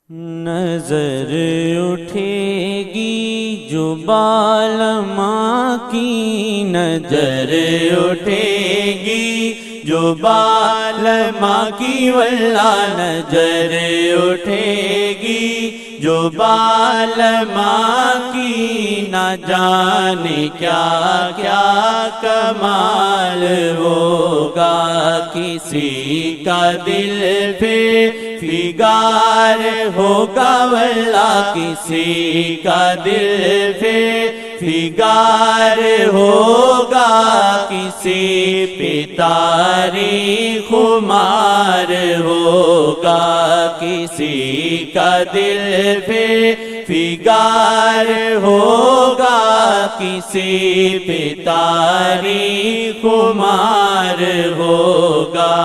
نظر اٹھے گی جو بالماں کی، نظر اٹھے گی جو بالماں کی، واللہ نظر اٹھے گی جو بالماں کی، نہ جانے کیا کیا کمال ہوگا، کسی کا دل پھر فگار ہوگا، واللہ کسی کا دل پھر فگار ہوگا، کسی پہ تاریخ خمار ہوگا، کسی کا دل پہ فگار ہوگا، کسی پہ تاریخ خمار ہوگا،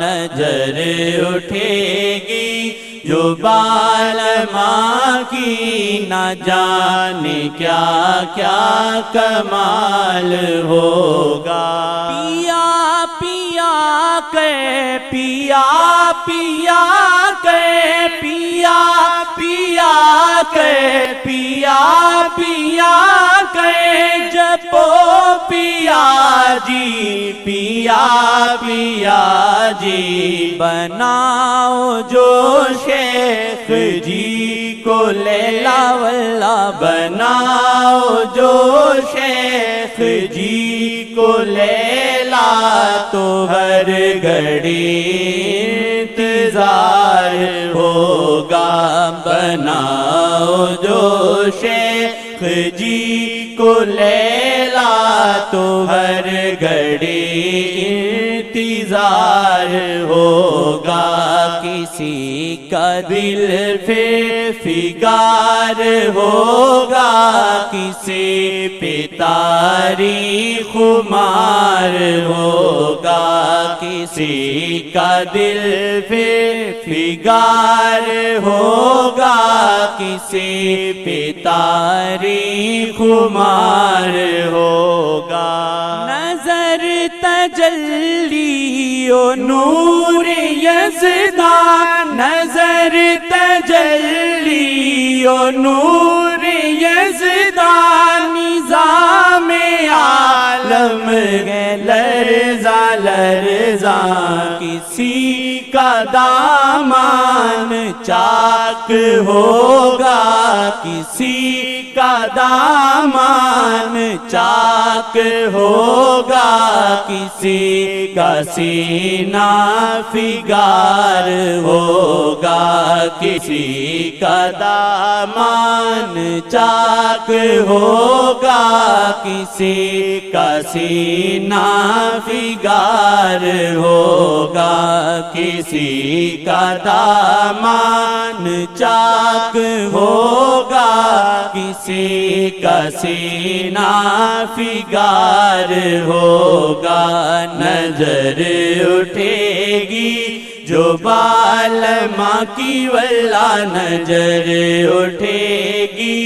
نظر اٹھے گی جو بالماں کی، نہ جانے کیا کیا کمال ہوگا، پیا پیا کہ پیا پیا کہ پیا پیا کہ پیا پیا کہ جپو پیا جی پیا پیا جی، بناؤ جو شیخ جی کو لیلا، واللہ بناؤ جو شیخ جی کو لیلا، تو ہر گھڑی انتظار ہوگا، بناؤ جو شیخ جی کو لیلا، تو ہر گھڑی انتظار ہوگا، کسی کا دل پہ فگار ہوگا، کسی پہ تاریخ خمار ہوگا، کسی کا دل پہ فگار ہوگا، کسی پہ تاریخ خمار ہوگا، نظر تجلی و نور یزدان، نظر تجلی و نور یزدان، نظام عالم ہے لرزاں لرزاں، کسی کا دامان چاک ہوگا، کسی کا دامان چاک ہوگا، کسی کا سینہ فگار ہوگا، کسی کا دامان چاک ہوگا، کسی کا سینہ فگار ہوگا، کسی کا دامان چاک ہوگا، کسی کا سینہ فگار ہوگا، نظر اٹھے گی جو بالماں کی، واللہ نظر اٹھے گی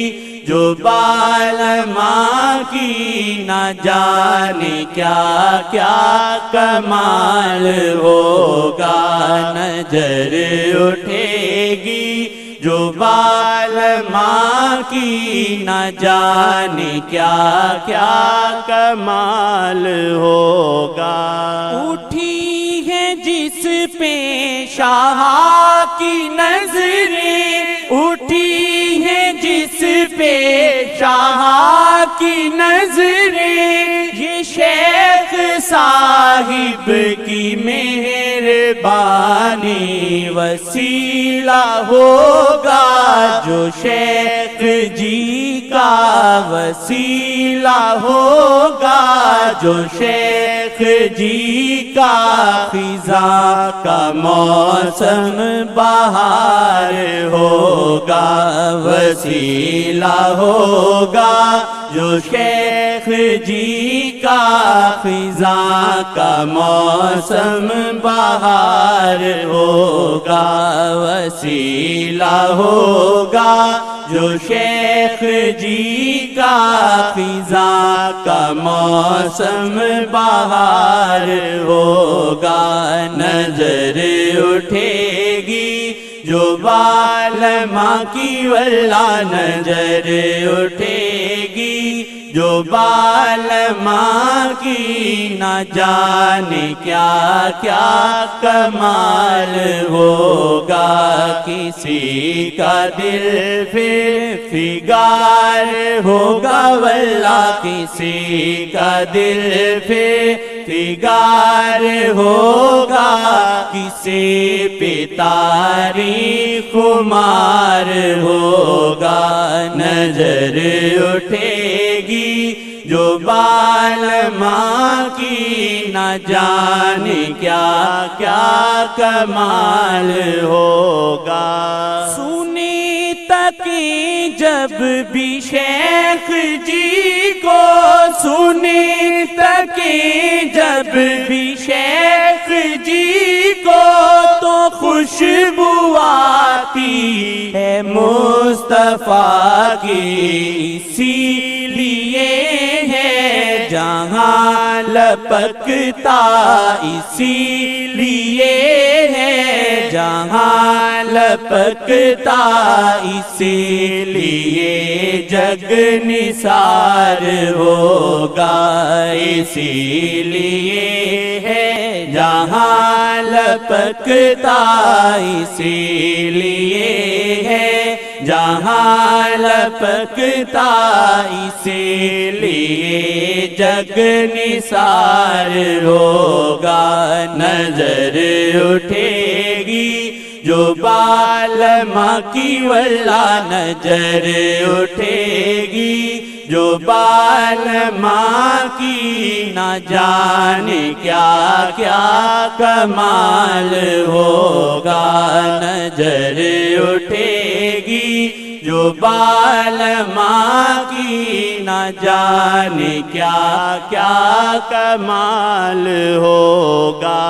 جو بالماں کی، نہ جانے کیا کیا کمال ہوگا، نظر اٹھے گی جو بالماں کی، نہ جانے کیا کیا کمال ہوگا، اٹھی ہے جس پہ شاہ کی نظریں، اٹھی ہے جس پہ شاہ کی نظریں، یہ شیخ صاحب کی مہربانی، وسیلہ ہوگا جو شیخ جی کا، وسیلہ ہوگا جو شیخ جی کا، خزاں کا موسم بہار ہوگا، وسیلہ ہوگا جو شیخ جی کا، خزاں کا موسم بہار ہوگا، وسیلہ ہوگا جو شیخ جی کا، خزاں کا موسم بہار ہوگا، نظر اٹھے گی جو بالما کی واللہ نظر اٹھے گی، جو بالما کی نہ جانے کیا کیا کمال ہوگا، کسی کا دل پھر فگار ہوگا واللہ، کسی کا دل پھر فگار ہوگا، کسی پہ تاریخ خمار ہوگا، نظر اٹھے گی جو بالما کی نہ جانے کیا کیا کمال ہوگا۔ سنی تکی جب بھی شیخ جی کو، سنی تکی جب بھی شیخ جی کو، تو خوشبو آتی ہے مصطفیٰ کی، اسی لیے ہے جہاں لپکتا، اسی لیے ہے جہاں لپکتا، اسی لیے جگ نثار ہوگا، اسی لیے ہے جہاں لپکتا، اسی لیے ہے جہاں لپکتا، اسی لیے جگ نثار ہوگا، نظر اٹھے گی جو بالما کی واللہ نظر اٹھے گی، جو بالما کی نہ جانے کیا کیا کمال ہوگا، نظر اٹھے گی جو بالما کی نہ جانے کیا کیا کمال ہوگا۔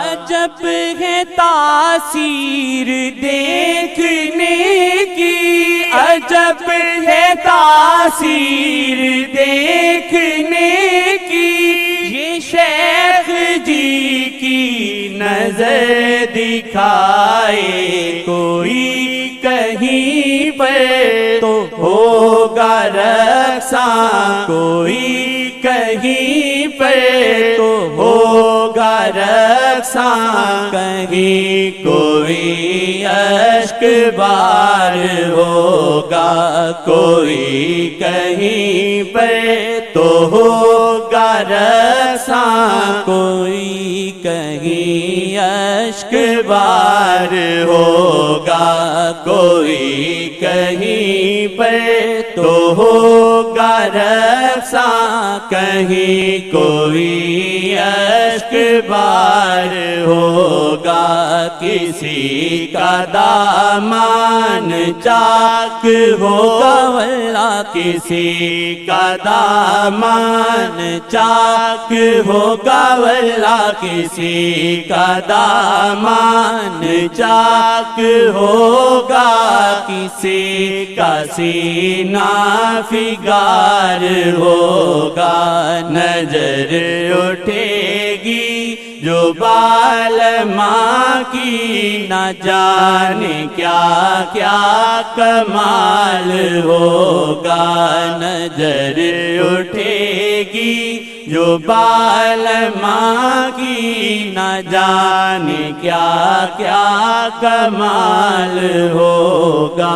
عجب ہے تاثیر دیکھنے کی، عجب ہے تاثیر دیکھنے کی، یہ شیخ جی کی نظر دکھائے کوئی کہیں پر تو ہوگا رقصاں، کوئی کہیں پر تو ہوگا رقصاں، کہیں کوئی اشک بار ہوگا، کوئی کہیں پر تو ہوگا رقصاں، کوئی کہیں اشک بار ہوگا، کوئی کہیں پر تو ہوگا رقصاں، کہیں کوئی اشک بار ہوگا، کسی کا دامان چاک ہوگا واللہ، کسی کا دامان چاک ہوگا واللہ، کسی کا دامان چاک ہوگا، کسی کا سینہ فگار ہوگا، نظر اٹھے گی جو بالما کی نہ جانے کیا کیا کمال ہوگا، نظر اٹھے گی جو بالما کی نہ جانے کیا کیا کمال ہوگا۔